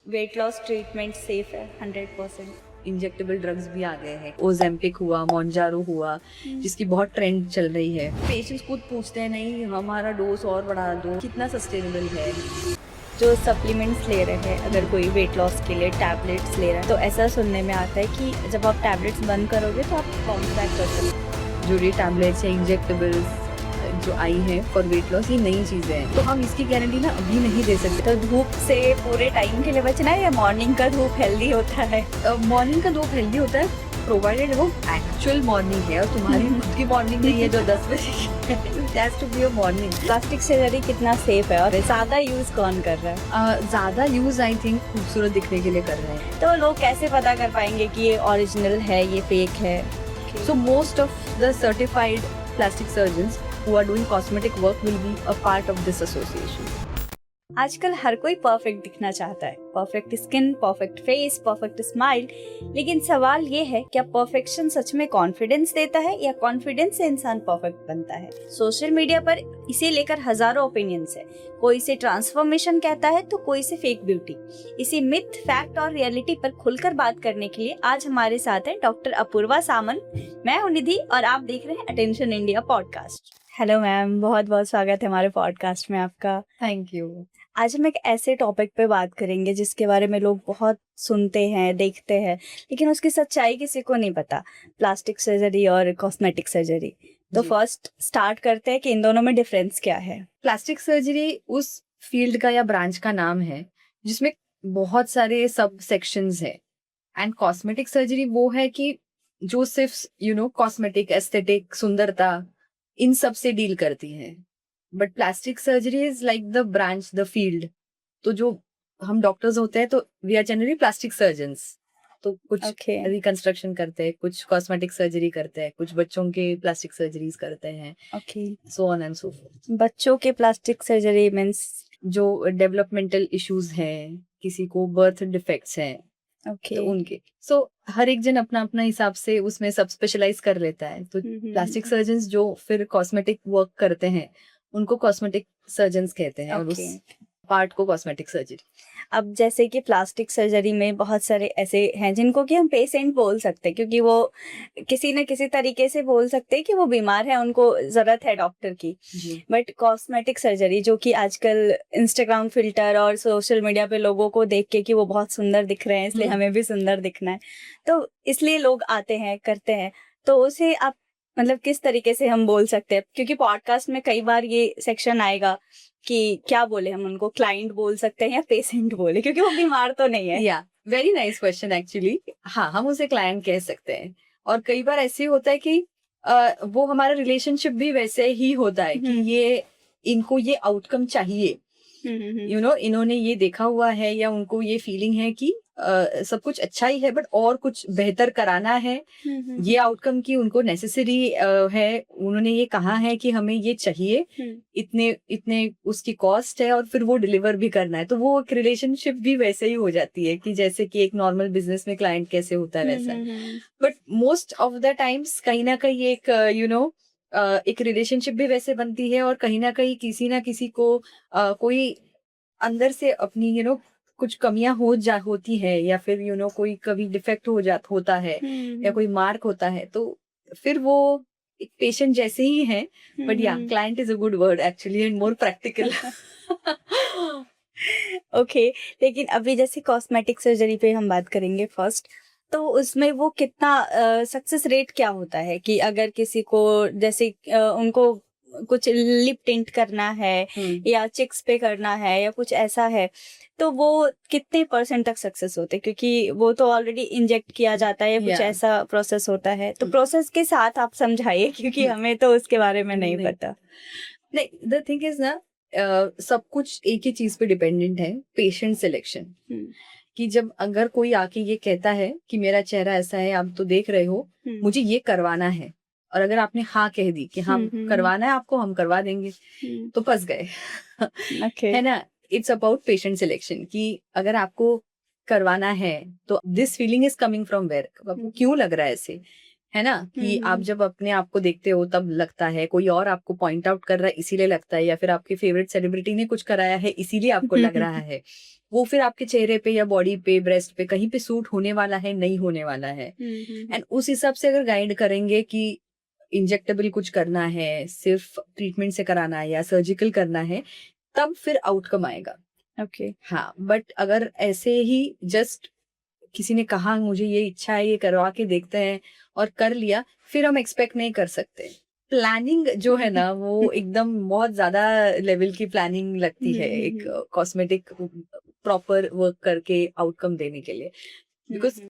Weight loss treatment safe है 100%। Injectable drugs भी आ गए हैं, ओजेम्पिक हुआ, मोंजारो हुआ, जिसकी बहुत ट्रेंड चल रही है। पेशेंट्स खुद पूछते हैं नहीं हमारा डोज और बढ़ा दो, कितना सस्टेनेबल है। जो सप्लीमेंट्स ले रहे हैं, अगर कोई वेट लॉस के लिए टैबलेट्स ले रहा है, तो ऐसा सुनने में आता है कि जब आप टैबलेट्स बंद करोगे तो आप बाउंस बैक कर सकते हो। जो ये टैबलेट्स या इंजेक्टेबल्स जो आई हैं फॉर वेट लॉस, ये नई चीज़ें हैं, तो हम इसकी गारंटी ना अभी नहीं दे सकते। तो धूप से पूरे टाइम के लिए बचना है या मॉर्निंग का धूप हेल्दी होता है? मॉर्निंग का धूप हेल्दी होता है प्रोवाइडेड वो एक्चुअल मॉर्निंग है और तुम्हारी खुद की मॉर्निंग नहीं है जो 10 बजे has to be a morning. Plastic surgery कितना सेफ है और ज्यादा यूज कौन कर रहा है? ज़्यादा यूज़ आई थिंक खूबसूरत दिखने के लिए कर रहे हैं। तो लोग कैसे पता कर पाएंगे कि ये ओरिजिनल है, ये फेक है? So most of the certified plastic surgeons who are doing cosmetic work will be a part of this association. आजकल हर कोई परफेक्ट दिखना चाहता है, perfect skin, perfect face, perfect smile. लेकिन सवाल ये है, क्या परफेक्शन सच में कॉन्फिडेंस देता है या कॉन्फिडेंस से इंसान परफेक्ट बनता है? सोशल मीडिया पर इसे लेकर हजारों ओपिनियंस है। कोई इसे ट्रांसफॉर्मेशन कहता है तो कोई इसे फेक ब्यूटी। इसी मिथ, फैक्ट और रियलिटी पर खुलकर बात करने के लिए आज हमारे साथ है डॉक्टर अपूर्वा सामंत। मैं हूं निधि और आप देख रहे हैं attention India podcast. Hello ma'am, बहुत बहुत स्वागत है हमारे पॉडकास्ट में आपका। Thank you. आज हम एक ऐसे टॉपिक पे बात करेंगे जिसके बारे में लोग बहुत सुनते हैं, देखते हैं, लेकिन उसकी सच्चाई किसी को नहीं पता। प्लास्टिक सर्जरी और कॉस्मेटिक सर्जरी। तो फर्स्ट स्टार्ट करते हैं कि इन दोनों में डिफरेंस क्या है। प्लास्टिक सर्जरी उस फील्ड का या ब्रांच का नाम है जिसमें बहुत सारे सब सेक्शंस है, एंड कॉस्मेटिक सर्जरी वो है कि जो सिर्फ कॉस्मेटिक, एस्थेटिक, सुंदरता इन सब से डील करती है। But plastic surgery is like the branch, the field. तो जो हम डॉक्टर्स होते हैं तो we are generally plastic surgeons. तो कुछ रिकंस्ट्रक्शन करते हैं, कुछ कॉस्मेटिक सर्जरी करते हैं, कुछ बच्चों के प्लास्टिक सर्जरीज करते हैं, so on and so fourth. बच्चों के प्लास्टिक सर्जरी मींस जो डेवलपमेंटल इश्यूज हैं, किसी को बर्थ डिफेक्ट्स हैं, तो उनके हर एक जन अपना अपना हिसाब से उसमें सब स्पेशलाइज कर लेता है। तो प्लास्टिक सर्जन्स जो फिर कॉस्मेटिक वर्क करते हैं उनको कॉस्मेटिक सर्जन्स कहते हैं, और उस पार्ट को कॉस्मेटिक सर्जरी। अब जैसे कि प्लास्टिक सर्जरी में बहुत सारे ऐसे हैं जिनको कि हम पेशेंट बोल सकते हैं, क्योंकि वो किसी न किसी तरीके से बोल सकते हैं कि वो बीमार है, उनको जरूरत है डॉक्टर की। बट कॉस्मेटिक सर्जरी जो कि आजकल इंस्टाग्राम फिल्टर और सोशल मीडिया पे लोगों को देख के कि वो बहुत सुंदर दिख रहे हैं, इसलिए हमें भी सुंदर दिखना है, तो इसलिए लोग आते हैं, करते हैं। तो उसे आप मतलब किस तरीके से हम बोल सकते हैं? क्योंकि पॉडकास्ट में कई बार ये सेक्शन आएगा कि क्या बोले हम उनको, क्लाइंट बोल सकते हैं या पेशेंट बोले, क्योंकि वो बीमार तो नहीं है। या वेरी नाइस क्वेश्चन एक्चुअली। हाँ, हम उसे क्लाइंट कह सकते हैं। और कई बार ऐसे होता है कि वो हमारा रिलेशनशिप भी वैसे ही होता है कि ये इनको ये आउटकम चाहिए, इन्होंने ये देखा हुआ है या उनको ये फीलिंग है कि सब कुछ अच्छा ही है बट और कुछ बेहतर कराना है। ये आउटकम की उनको नेसेसरी है, उन्होंने ये कहा है कि हमें ये चाहिए, इतने इतने उसकी कॉस्ट है और फिर वो डिलीवर भी करना है। तो वो एक रिलेशनशिप भी वैसे ही हो जाती है कि जैसे कि एक नॉर्मल बिजनेस में क्लाइंट कैसे होता है वैसा। But most of the times कहीं ना कहीं एक एक रिलेशनशिप भी वैसे बनती है, और कहीं ना कहीं किसी ना किसी को कोई अंदर से अपनी कुछ कमियां होती है, या फिर कोई कभी डिफेक्ट होता है या कोई मार्क होता है, तो फिर वो एक पेशेंट जैसे ही है। बट या client is a good word actually and more practical. Okay, लेकिन अभी जैसे कॉस्मेटिक सर्जरी पे हम बात करेंगे फर्स्ट, तो उसमें वो कितना सक्सेस रेट क्या होता है कि अगर किसी को जैसे उनको कुछ लिप टिंट करना है या चिक्स पे करना है या कुछ ऐसा है, तो वो कितने % तक सक्सेस होते हैं? क्योंकि वो तो ऑलरेडी इंजेक्ट किया जाता है या कुछ ऐसा प्रोसेस होता है, तो प्रोसेस के साथ आप समझाइए, क्योंकि हमें तो उसके बारे में नहीं पता। नहीं, द थिंग इज ना, सब कुछ एक ही चीज पे डिपेंडेंट है, पेशेंट सिलेक्शन। कि जब अगर कोई आके ये कहता है कि मेरा चेहरा ऐसा है, आप तो देख रहे हो, मुझे ये करवाना है, और अगर आपने हाँ कह दी कि हाँ करवाना है आपको, हम करवा देंगे, तो फंस गए। है ना? इट्स अबाउट पेशेंट सिलेक्शन कि अगर आपको करवाना है तो this feeling is coming from where, आपको क्यों लग रहा है ऐसे, है ना, कि आप जब अपने आप को देखते हो तब लगता है, कोई और आपको पॉइंट आउट कर रहा है इसीलिए लगता है, या फिर आपके फेवरेट सेलिब्रिटी ने कुछ कराया है इसीलिए आपको लग रहा है, वो फिर आपके चेहरे पे या बॉडी पे, ब्रेस्ट पे कहीं पे सूट होने वाला है, नहीं होने वाला है। एंड उस हिसाब से अगर गाइड करेंगे कि इंजेक्टेबल कुछ करना है, सिर्फ ट्रीटमेंट से कराना है या सर्जिकल करना है, तब फिर आउटकम आएगा। ओके। हाँ, बट अगर ऐसे ही जस्ट किसी ने कहा मुझे ये इच्छा है, ये करवा के देखते हैं और कर लिया, फिर हम एक्सपेक्ट नहीं कर सकते। प्लानिंग जो है ना वो एकदम बहुत ज्यादा लेवल की प्लानिंग लगती है एक कॉस्मेटिक प्रॉपर वर्क करके आउटकम देने के लिए, because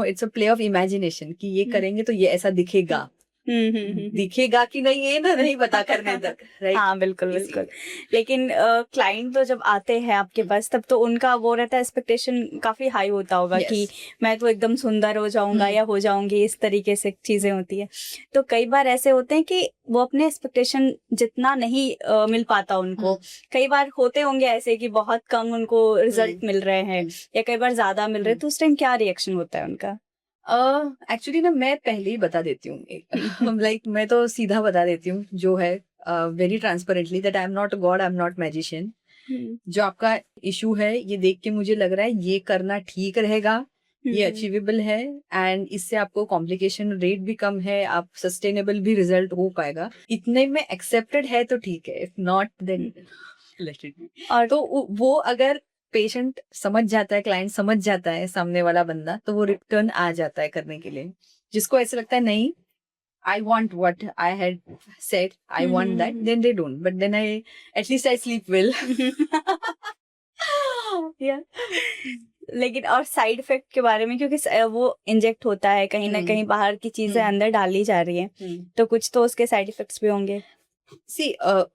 it's a play of imagination कि ये करेंगे तो ये ऐसा दिखेगा, दिखेगा कि नहीं ये ना नहीं पता करने तक, राइट? हाँ बिल्कुल बिल्कुल। लेकिन क्लाइंट तो जब आते हैं आपके पास तब तो उनका वो रहता है, एक्सपेक्टेशन काफी हाई होता होगा Yes. कि मैं तो एकदम सुंदर हो जाऊंगा या हो जाऊंगी, इस तरीके से चीजें होती है। तो कई बार ऐसे होते हैं कि वो अपने एक्सपेक्टेशन जितना नहीं मिल पाता उनको। कई बार होते होंगे ऐसे कि बहुत कम उनको रिजल्ट मिल रहे हैं या कई बार ज्यादा मिल रहे हैं, तो उस टाइम क्या रिएक्शन होता है उनका? एक्चुअली ना मैं पहले ही बता देती हूँ, लाइक मैं तो सीधा बता देती हूँ जो है, very transparently, that I am not God, I am not magician. जो आपका इशू है ये देख के मुझे लग रहा है ये करना ठीक रहेगा, ये अचीवेबल है, एंड इससे आपको कॉम्प्लिकेशन रेट भी कम है, आप सस्टेनेबल भी रिजल्ट हो पाएगा, इतने में एक्सेप्टेड है तो ठीक है, if not then let it be. और तो वो अगर पेशेंट समझ जाता है, क्लाइंट समझ जाता है, सामने वाला बंदा, तो वो रिटर्न आ जाता है करने के लिए। जिसको ऐसे लगता है नहीं, I want what I had said, I want that, then they don't, but then I at least I sleep well. लेकिन और साइड इफेक्ट के बारे में, क्योंकि वो इंजेक्ट होता है कहीं ना कहीं, बाहर की चीजें अंदर डाली जा रही हैं, तो कुछ तो उसके साइड इफेक्ट्स भी होंगे। See,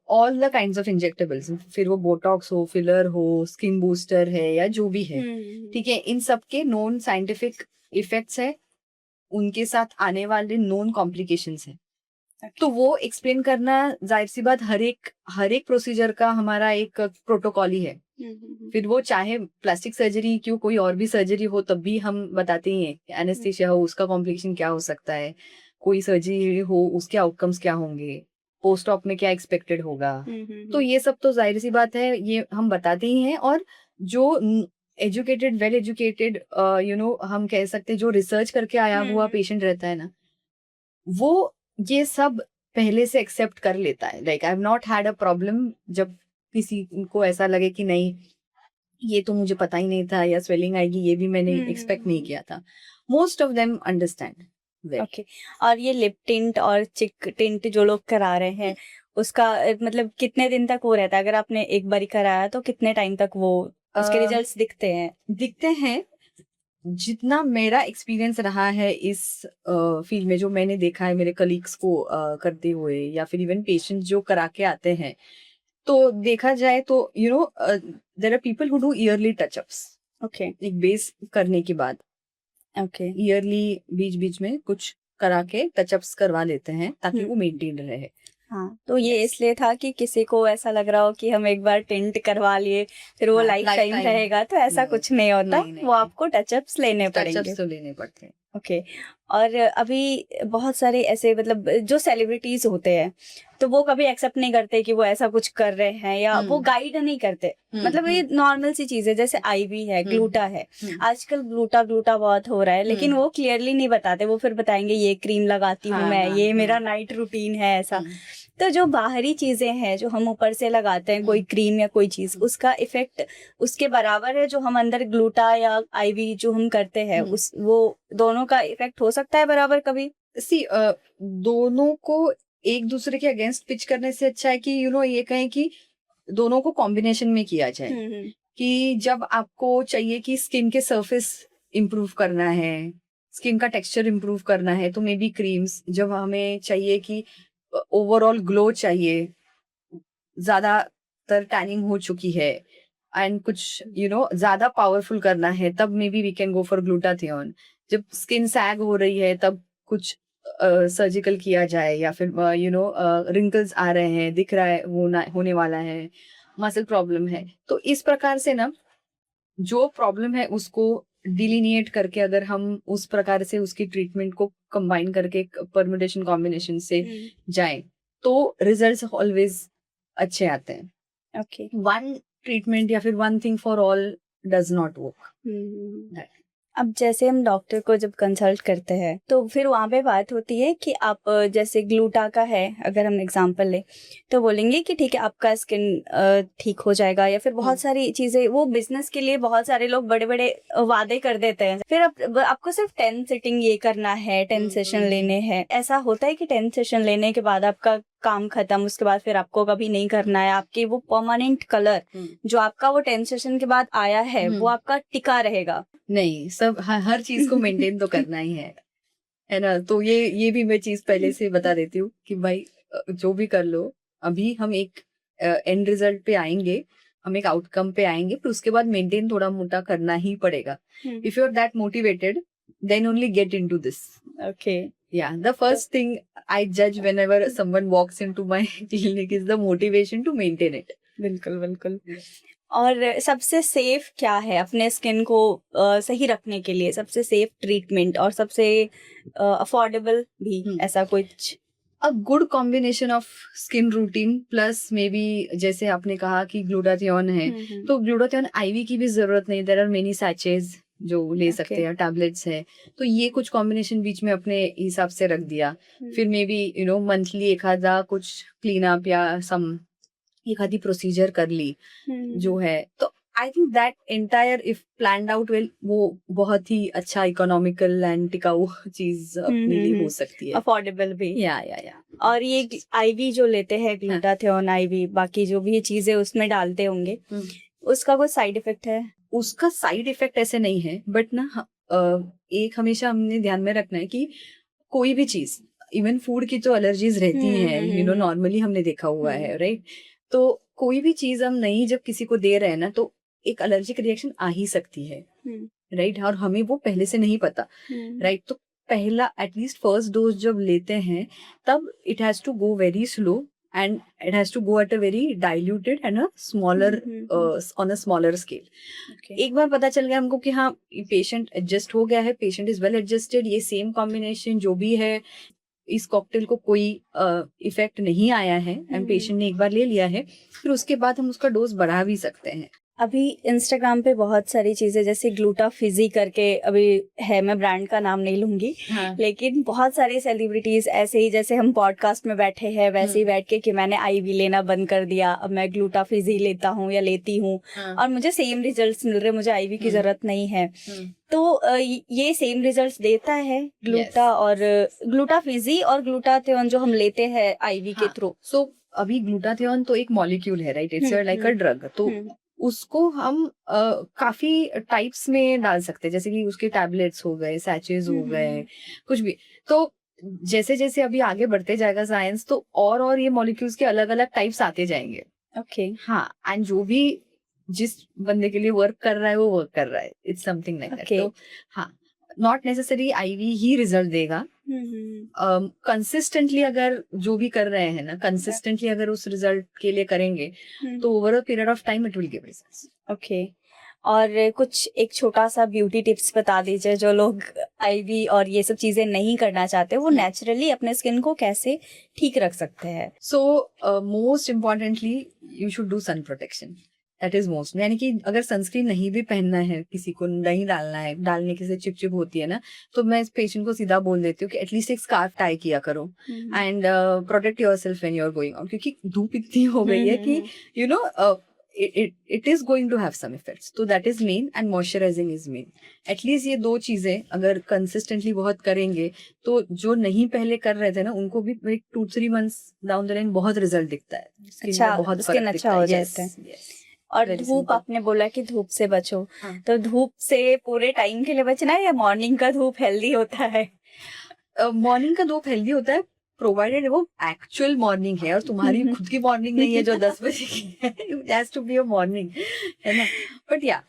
all the kinds of injectables, फिर वो बोटॉक्स हो, फिलर हो, स्किन बूस्टर है या जो भी है, ठीक है, इन सब के नॉन साइंटिफिक इफेक्ट्स है, उनके साथ आने वाले नॉन कॉम्प्लिकेशंस है। तो वो एक्सप्लेन करना जाहिर सी बात हर एक प्रोसीजर का हमारा एक प्रोटोकॉल ही है। फिर वो चाहे प्लास्टिक सर्जरी क्यों कोई और भी सर्जरी हो, तब भी हम बताते ही हैं, एनेस्थीसिया हो उसका कॉम्प्लिकेशन क्या हो सकता है, कोई सर्जरी हो उसके आउटकम्स क्या होंगे, पोस्ट ऑप में क्या एक्सपेक्टेड होगा। तो ये सब तो जाहिर सी बात है, ये हम बताते ही हैं। और जो एजुकेटेड, वेल एजुकेटेड, हम कह सकते हैं जो रिसर्च करके आया हुआ पेशेंट रहता है ना, वो ये सब पहले से एक्सेप्ट कर लेता है। Like I have not had a problem जब किसी को ऐसा लगे कि नहीं ये तो मुझे पता ही नहीं था, या स्वेलिंग आएगी ये भी मैंने एक्सपेक्ट नहीं किया था। Most of them understand. Okay. और ये लिप टिंट और चिक टिंट जो लोग करा रहे हैं, उसका मतलब कितने दिन तक वो रहता है? अगर आपने एक बारी कराया तो कितने टाइम तक वो उसके रिजल्ट्स दिखते हैं? जितना मेरा एक्सपीरियंस रहा है इस फील्ड में, जो मैंने देखा है मेरे कलीग्स को करते हुए, या फिर इवन पेशेंट जो करा के आते हैं, तो देखा जाए तो there are people who do early touch ups. Okay. एक बेस करने के बाद ओके। ईयरली बीच बीच में कुछ करा के टचअप्स करवा लेते हैं ताकि वो मेंटेन रहे। हाँ, तो ये इसलिए था कि किसी को ऐसा लग रहा हो कि हम एक बार टिंट करवा लिए फिर वो लाइफ टाइम रहेगा, तो ऐसा कुछ नहीं होता। वो आपको टचअप्स लेने पड़ेंगे। टचअप्स तो लेने पड़ते हैं। ओके। और अभी बहुत सारे ऐसे मतलब जो सेलिब्रिटीज होते हैं, तो वो कभी एक्सेप्ट नहीं करते कि वो ऐसा कुछ कर रहे हैं, या वो गाइड नहीं करते। मतलब ये नॉर्मल सी चीज है, जैसे आईवी है, ग्लूटा है, आजकल ग्लूटा बहुत हो रहा है, लेकिन वो क्लियरली नहीं बताते। वो फिर बताएंगे ये क्रीम लगाती हूँ मैं, ये मेरा नाइट रूटीन है, ऐसा। तो जो बाहरी चीजें हैं जो हम ऊपर से लगाते हैं, कोई क्रीम या कोई चीज, उसका इफेक्ट उसके बराबर है जो हम अंदर ग्लूटा या आईवी जो हम करते हैं, उस वो दोनों का इफेक्ट हो सकता है बराबर कभी? दोनों को एक दूसरे के अगेंस्ट पिच करने से अच्छा है कि ये कहें कि दोनों को कॉम्बिनेशन में किया जाए। कि जब आपको चाहिए कि स्किन के सरफेस इम्प्रूव करना है, स्किन का टेक्सचर इम्प्रूव करना है, तो मे बी क्रीम्स। जब हमें चाहिए कि ओवरऑल ग्लो चाहिए, ज्यादातर टैनिंग हो चुकी है एंड कुछ ज्यादा पावरफुल करना है, तब maybe we can go for glutathione. जब स्किन सैग हो रही है तब कुछ सर्जिकल किया जाए, या फिर रिंकल्स आ रहे हैं, दिख रहा है होने वाला है, मसल प्रॉब्लम है, तो इस प्रकार से ना जो प्रॉब्लम है उसको डिलीनिएट करके अगर हम उस प्रकार से उसकी ट्रीटमेंट को कंबाइन करके परम्यूटेशन कॉम्बिनेशन से जाएं तो रिजल्ट्स ऑलवेज अच्छे आते हैं। ओके। वन ट्रीटमेंट या फिर one thing for all does not work. अब जैसे हम डॉक्टर को जब कंसल्ट करते हैं तो फिर वहाँ पे बात होती है कि आप जैसे ग्लूटा का है, अगर हम एग्जांपल लें तो बोलेंगे कि ठीक है आपका स्किन ठीक हो जाएगा, या फिर बहुत सारी चीजें, वो बिजनेस के लिए बहुत सारे लोग बड़े बड़े वादे कर देते हैं। फिर आपको सिर्फ 10 सिटिंग ये करना है, 10 सेशन लेने हैं। ऐसा होता है कि 10 सेशन लेने के बाद आपका काम खत्म, उसके बाद फिर आपको कभी नहीं करना है? आपकी वो परमानेंट कलर जो आपका वो 10 सेशन के बाद आया है वो आपका टिका रहेगा? नहीं, सब हर चीज को मेंटेन तो करना ही है ना। तो ये भी मैं चीज पहले से बता देती हूँ कि भाई जो भी कर लो, अभी हम एक एंड रिजल्ट पे आएंगे, हम एक आउटकम पे आएंगे, फिर उसके बाद मेंटेन थोड़ा मोटा करना ही पड़ेगा। If you are that motivated then only get into this. Okay. Yeah, the first thing I judge whenever someone walks into my clinic is the motivation to maintain it. बिल्कुल बिल्कुल। और सबसे सेफ क्या है अपने स्किन को सही रखने के लिए? सबसे सेफ ट्रीटमेंट और सबसे अफोर्डेबल भी, ऐसा कुछ? A good combination of skin routine plus maybe जैसे आपने कहा कि ग्लूटाथियोन है, तो ग्लूटाथियोन आईवी की भी जरूरत नहीं। देयर आर मेनी सैचेज जो ले सकते हैं, टैबलेट्स है, तो ये कुछ कॉम्बिनेशन बीच में अपने हिसाब से रख दिया। फिर मे बी मंथली एक आधा कुछ क्लीन अप या सम एक आधी प्रोसीजर कर ली जो है, तो I think that entire if planned out well वो बहुत ही अच्छा इकोनॉमिकल एंड टिकाऊ चीज अपने लिए हो सकती है, अफोर्डेबल भी। या और ये आईवी जो लेते हैं ग्लूटाथियोन आईवी, बाकी जो भी चीजें उसमें डालते होंगे, उसका कोई साइड इफेक्ट है? उसका साइड इफेक्ट ऐसे नहीं है, बट ना एक हमेशा हमने ध्यान में रखना है कि कोई भी चीज, इवन फूड की तो एलर्जीज रहती हैं, नॉर्मली हमने देखा हुआ है, राइट। तो कोई भी चीज हम नहीं जब किसी को दे रहे हैं ना, तो एक एलर्जिक रिएक्शन आ ही सकती है, राइट। और हमें वो पहले से नहीं पता, राइट। तो पहला एटलीस्ट फर्स्ट डोज जब लेते हैं तब it has to go very slow and it has to go at a very diluted and a smaller on a smaller scale. Okay. एक बार पता चल गया हमको कि हाँ पेशेंट एडजस्ट हो गया है, पेशेंट इज वेल एडजस्टेड, ये सेम कॉम्बिनेशन जो भी है इस कॉकटेल को कोई इफेक्ट नहीं आया है एंड पेशेंट ने एक बार ले लिया है, फिर उसके बाद हम उसका डोज बढ़ा भी सकते हैं। अभी इंस्टाग्राम पे बहुत सारी चीजें जैसे ग्लूटा फिजी करके अभी है, मैं ब्रांड का नाम नहीं लूंगी, लेकिन बहुत सारे सेलिब्रिटीज ऐसे ही, जैसे हम पॉडकास्ट में बैठे हैं वैसे ही बैठ के कि मैंने आईवी लेना बंद कर दिया, अब मैं ग्लूटा फिजी लेता हूँ या लेती हूँ और मुझे सेम रिजल्ट्स मिल रहे, मुझे आईवी की जरूरत नहीं है। तो ये सेम रिजल्ट्स देता है ग्लूटा और ग्लूटा फिजी और ग्लूटाथियोन जो हम लेते हैं आईवी के थ्रू? सो अभी ग्लूटाथियोन तो एक मॉलिक्यूल है, right, it's like a drug, तो उसको हम काफी टाइप्स में डाल सकते हैं, जैसे कि उसके टैबलेट्स हो गए, सैचेज हो गए, कुछ भी। तो जैसे जैसे अभी आगे बढ़ते जाएगा साइंस, तो और ये मॉलिक्यूल्स के अलग अलग टाइप्स आते जाएंगे। ओके। हाँ, एंड जो भी जिस बंदे के लिए वर्क कर रहा है वो वर्क कर रहा है, इट्स समथिंग लाइक दैट। तो हाँ, नॉट नेसेसरी आईवी ही रिजल्ट देगा। कंसिस्टेंटली अगर जो भी कर रहे हैं ना, कंसिस्टेंटली अगर उस रिजल्ट के लिए करेंगे तो over a period of time it will give results. Okay. और कुछ एक छोटा सा ब्यूटी टिप्स बता दीजिए, जो लोग आईवी और ये सब चीजें नहीं करना चाहते वो नेचुरली अपने स्किन को कैसे ठीक रख सकते हैं? So most importantly you should do sun protection, that is most. यानी कि अगर सनस्क्रीन नहीं भी पहनना है, किसी को नहीं डालना है, डालने की से चिपचिप होती है ना, तो मैं इस पेशेंट को सीधा बोल देती हूँ कि एटलीस्ट एक स्कार्फ टाई किया करो and protect yourself when you are going out, क्योंकि धूप इतनी हो गई है कि you know it is going to have some effects, so that is main and moisturizing is main. At least ये दो चीजें अगर consistently बहुत करेंगे तो जो नहीं पहले कर रहे थे ना उनको भी 2-3 months down the line बहुत रिजल्ट दिखता है, अच्छा, बहुत स्किन अच्छा हो जाता है। और धूप, आपने बोला कि धूप से बचो, तो धूप से पूरे टाइम के लिए बचना है या मॉर्निंग का धूप हेल्दी होता है? मॉर्निंग का धूप हेल्दी होता है प्रोवाइडेड वो एक्चुअल मॉर्निंग है और तुम्हारी खुद की मॉर्निंग नहीं है जो 10 बजे की है, it has to be a morning, है ना। बट या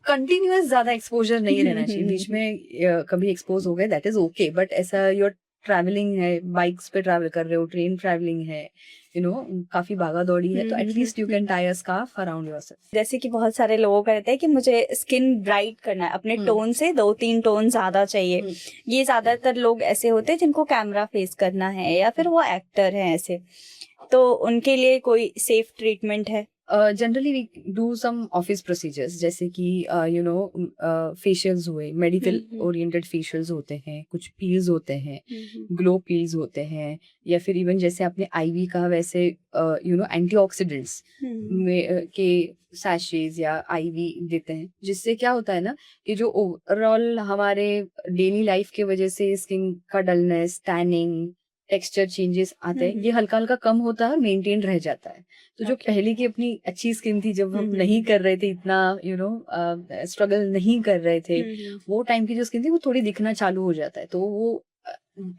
कंटिन्यूअस ज्यादा एक्सपोजर नहीं रहना चाहिए, बीच में कभी एक्सपोज हो गए दैट इज ओके, बट ऐसा योर ट्रैवलिंग है, बाइक्स पे ट्रैवल कर रहे हो, ट्रेन ट्रैवलिंग है, काफी भागा दौड़ी है, तो at least you can tie a scarf around yourself. जैसे कि बहुत सारे लोगों का रहता है कि मुझे स्किन ब्राइट करना है, अपने टोन से 2-3 टोन ज्यादा चाहिए। ये ज्यादातर लोग ऐसे होते हैं जिनको कैमरा फेस करना है या फिर वो एक्टर हैं ऐसे, तो उनके लिए कोई सेफ ट्रीटमेंट है? Generally we do some office procedures, जैसे कि फेशियल्स हुए, मेडिकल ओरिएंटेड फेशियल्स होते हैं, कुछ पील्स होते हैं, ग्लो पील्स होते हैं, या फिर इवन जैसे आपने आईवी कहा वैसे एंटीऑक्सीडेंट्स के सैशेज या आईवी देते हैं, जिससे क्या होता है ना कि जो ओवरऑल हमारे डेली लाइफ की वजह से स्किन का डलनेस, टैनिंग, टेक्सचर चेंजेस आते हैं, ये हल्का हल्का कम होता है और मेंटेन रह जाता है। तो जो पहले की अपनी अच्छी स्किन थी, जब हम नहीं कर रहे थे इतना स्ट्रगल नहीं कर रहे थे, वो टाइम की जो स्किन थी वो थोड़ी दिखना चालू हो जाता है, तो वो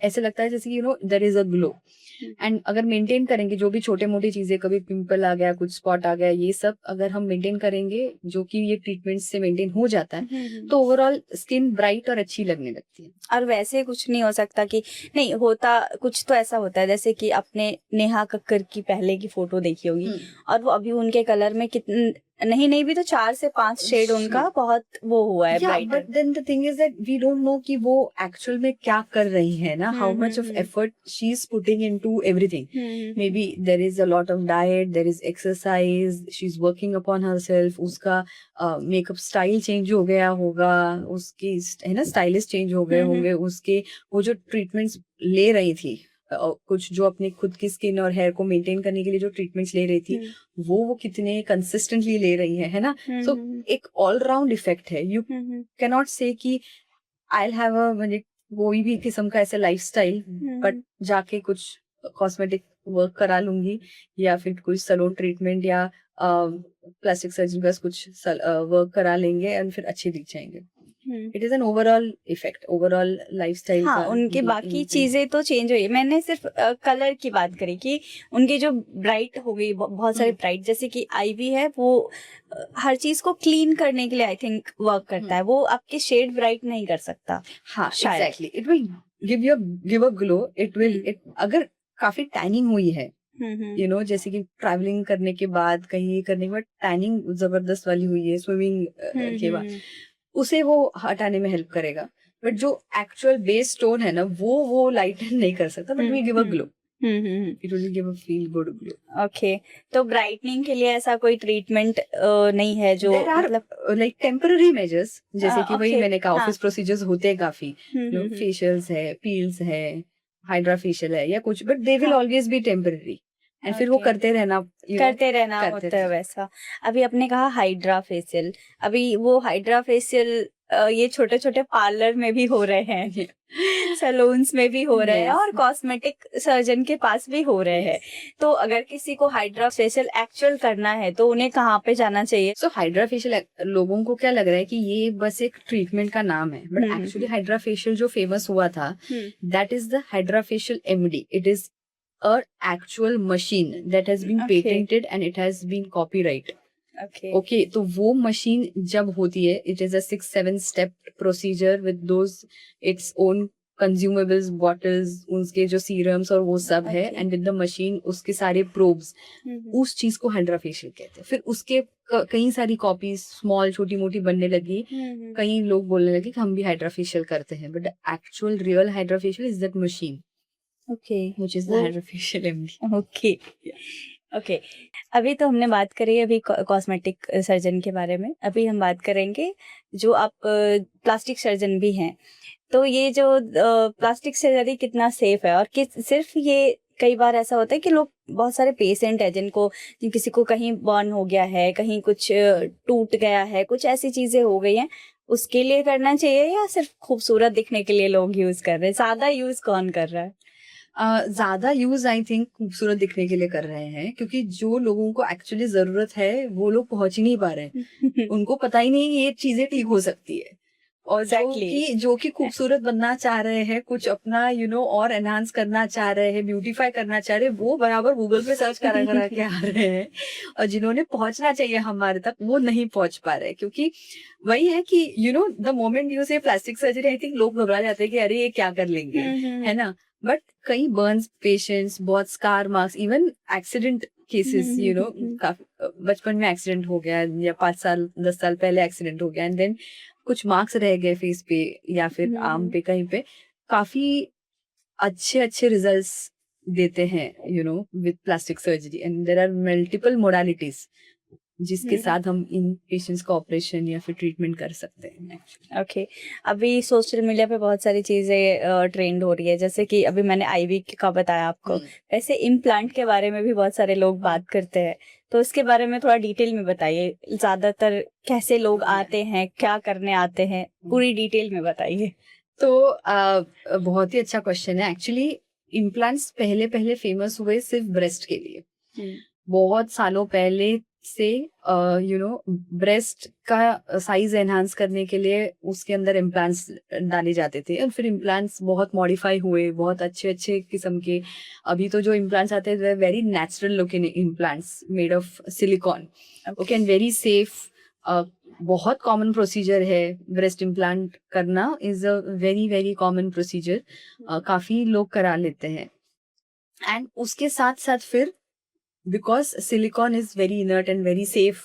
ऐसे लगता है जैसे कि there is a glow. And अगर मेंटेन करेंगे जो भी छोटे मोटे चीजें, कभी पिंपल आ गया, कुछ स्पॉट आ गया, ये सब अगर हम मेंटेन करेंगे, जो कि ये ट्रीटमेंट से मेंटेन हो जाता है, तो ओवरऑल स्किन ब्राइट और अच्छी लगने लगती है। और वैसे कुछ नहीं हो सकता कि नहीं होता, कुछ तो ऐसा होता है जैसे कि आपने नेहा कक्कर की पहले की फोटो देखी होगी और वो अभी उनके कलर में कितने नहीं भी तो 4 से 5 शेड उनका बहुत वो हुआ है brighter. But then the thing is that we don't know कि वो एक्चुअल में क्या कर रही है ना, how much of effort she is putting into everything. Maybe there is a lot of diet, there is exercise, she is working upon herself, उसका makeup style change हो गया होगा, उसकी है ना स्टाइलिस्ट चेंज हो गए होंगे, उसके वो जो ट्रीटमेंट्स ले रही थी, कुछ जो अपनी खुद की स्किन और हेयर को मेंटेन करने के लिए जो ट्रीटमेंट्स ले रही थी, वो कितने कंसिस्टेंटली ले रही है ना। सो एक ऑल राउंड इफेक्ट है। यू कैन नॉट से कि आई विल हैव अ मतलब कोई भी किस्म का ऐसे लाइफस्टाइल, बट जाके कुछ कॉस्मेटिक वर्क करा लूंगी या फिर कुछ सैलून ट्रीटमेंट या प्लास्टिक सर्जरी का कुछ वर्क करा लेंगे एंड फिर अच्छे दिख जाएंगे। It is an overall effect, overall lifestyle. हाँ, उनकी बाकी चीजें तो चेंज हुई, मैंने सिर्फ कलर की बात करी कि उनकी जो ब्राइट हो गई, बहुत सारे ब्राइट, जैसे कि आईवी है वो हर चीज को क्लीन करने के लिए आई थिंक वर्क करता है, वो आपके शेड ब्राइट नहीं कर सकता। हाँ exactly, it will give a glow, it will अगर काफी टैनिंग हुई है, जैसे कि ट्रैवलिंग करने के बाद, कहीं करने के बाद टैनिंग जबरदस्त वाली हुई है स्विमिंग के बाद, उसे वो हटाने में हेल्प करेगा। बट जो एक्चुअल बेस टोन है ना, वो लाइटन नहीं कर सकता, but will give a glow, it will give a feel good glow. Okay, तो ब्राइटनिंग के लिए ऐसा कोई ट्रीटमेंट नहीं है जो मतलब लाइक टेम्पररी मेजर्स, जैसे कि वही okay, मैंने कहा ऑफिस प्रोसीजर्स होते हैं काफी, फेशियल्स है, पील्स है, हाइड्रा फेशियल है या कुछ, but they will always be temporary and फिर वो करते रहना होता है वैसा। अभी आपने कहा हाइड्रा फेशियल, अभी वो हाइड्रा फेशियल ये छोटे छोटे पार्लर में भी हो रहे हैं, सैलून्स में भी हो रहे हैं और कॉस्मेटिक सर्जन के पास भी हो रहे हैं। तो अगर किसी को हाइड्रा फेशियल एक्चुअल करना है तो उन्हें कहाँ पे जाना चाहिए? सो हाइड्रा फेशियल, लोगों को क्या लग रहा है कि ये बस एक ट्रीटमेंट का नाम है, बट एक्चुअली हाइड्रा फेशियल जो फेमस हुआ था, that is the hydra facial MD। It is a actual machine that has been patented and it has been copyright. Okay, तो वो machine जब होती है, it is a 6-7 step procedure with those its own consumables, bottles, उसके जो serums और वो सब है, and with the machine उसके सारे probes, उस चीज को हाइड्रा फेशियल कहते हैं। फिर उसके कई सारी कॉपीज स्मॉल छोटी मोटी बनने लगी, कई लोग बोलने लगे कि हम भी हाइड्रा फेशियल करते हैं, but actual real hydra facial is that machine, which is the hydrofacial MD. Okay, अभी तो हमने बात करी अभी कॉस्मेटिक सर्जन के बारे में, अभी हम बात करेंगे जो आप प्लास्टिक सर्जन भी हैं, तो ये जो प्लास्टिक सर्जरी कितना सेफ है, और सिर्फ ये कई बार ऐसा होता है कि लोग, बहुत सारे पेशेंट है जिनको, किसी को कहीं बर्न हो गया है, कहीं कुछ टूट गया है, कुछ ऐसी चीजें हो गई हैं, उसके लिए करना चाहिए या सिर्फ खूबसूरत दिखने के लिए लोग यूज कर रहे हैं? ज्यादा यूज कौन कर रहा है? ज्यादा यूज आई थिंक खूबसूरत दिखने के लिए कर रहे हैं, क्योंकि जो लोगों को एक्चुअली जरूरत है वो लोग पहुंच ही नहीं पा रहे हैं। उनको पता ही नहीं ये चीजें ठीक हो सकती है, और जो कि खूबसूरत बनना चाह रहे हैं, कुछ अपना और एनहांस करना चाह रहे हैं, ब्यूटीफाई करना चाह रहे हैं, वो बराबर गूगल पे सर्च करा के आ रहे हैं, और जिन्होंने पहुंचना चाहिए हमारे तक वो नहीं पहुंच पा रहे, क्योंकि वही है कि द मोमेंट यू से प्लास्टिक सर्जरी, आई थिंक लोग घबरा जाते हैं कि अरे ये क्या कर लेंगे, है ना। बट कई बर्न्स पेशेंट्स, बहुत scar marks, even accident cases, you know, काफी बचपन में एक्सीडेंट हो गया या 5 साल 10 साल पहले एक्सीडेंट हो गया एंड देन कुछ मार्क्स रह गए फेस पे या फिर आर्म पे कहीं पे, काफी अच्छे अच्छे रिजल्ट्स देते हैं, you know, with plastic surgery and there are multiple modalities जिसके साथ हम इन पेशेंट्स का ऑपरेशन या फिर ट्रीटमेंट कर सकते हैं। ओके अभी सोशल मीडिया पे बहुत सारी चीज़ें ट्रेंड हो रही है, जैसे कि अभी मैंने आईवी का बताया आपको, वैसे इम्प्लांट के बारे में भी बहुत सारे लोग बात करते हैं, तो इसके बारे में थोड़ा डिटेल में बताइए। ज़्यादातर कैसे लोग आते हैं, क्या करने आते हैं, पूरी डिटेल में बताइए। तो बहुत ही अच्छा क्वेश्चन है। एक्चुअली इम्प्लांट्स पहले पहले फेमस हुए सिर्फ ब्रेस्ट के लिए। बहुत सालों पहले से यू नो ब्रेस्ट का साइज एनहांस करने के लिए उसके अंदर इम्प्लांट्स डाले जाते थे और फिर इम्प्लांट्स बहुत मॉडिफाई हुए, बहुत अच्छे अच्छे किस्म के। अभी तो जो इम्प्लांट्स आते हैं very natural looking implants made of silicon, okay, and very safe. बहुत कॉमन प्रोसीजर है ब्रेस्ट इम्प्लांट करना, is a very very common procedure, काफी लोग करा लेते हैं। एंड उसके साथ साथ फिर because silicon is very inert and very safe,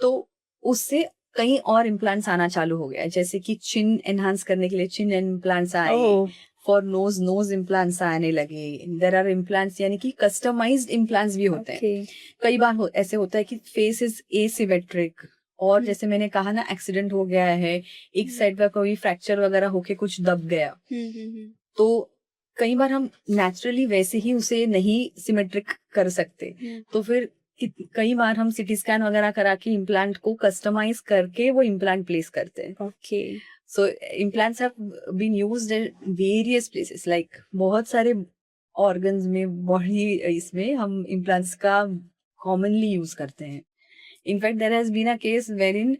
तो उससे कई और इम्प्लांट्स आना चालू हो गया, जैसे कि चिन एनहांस करने के लिए चिन इम्प्लांट्स आए, फॉर नोज इम्प्लांट्स आने लगे। देयर आर इम्प्लांट्स यानी कि कस्टमाइज्ड इम्प्लांट्स भी होते हैं। कई बार ऐसे होता है कि फेस इज एसिमेट्रिक, और जैसे मैंने कहा ना, एक्सीडेंट हो गया है, एक साइड पर कोई फ्रैक्चर वगैरह होके कुछ दब गया, तो कई बार हम नेचुरली वैसे ही उसे नहीं सिमेट्रिक कर सकते, तो फिर कई बार हम सिटी स्कैन वगैरह करा के इम्प्लांट को कस्टमाइज करके वो इम्प्लांट प्लेस करते हैं। Okay so implants have been used in various places, like बहुत सारे ऑर्गन्स में, बॉडी, इसमें हम इम्प्लांट्स का कॉमनली यूज करते हैं। In fact there has been a case wherein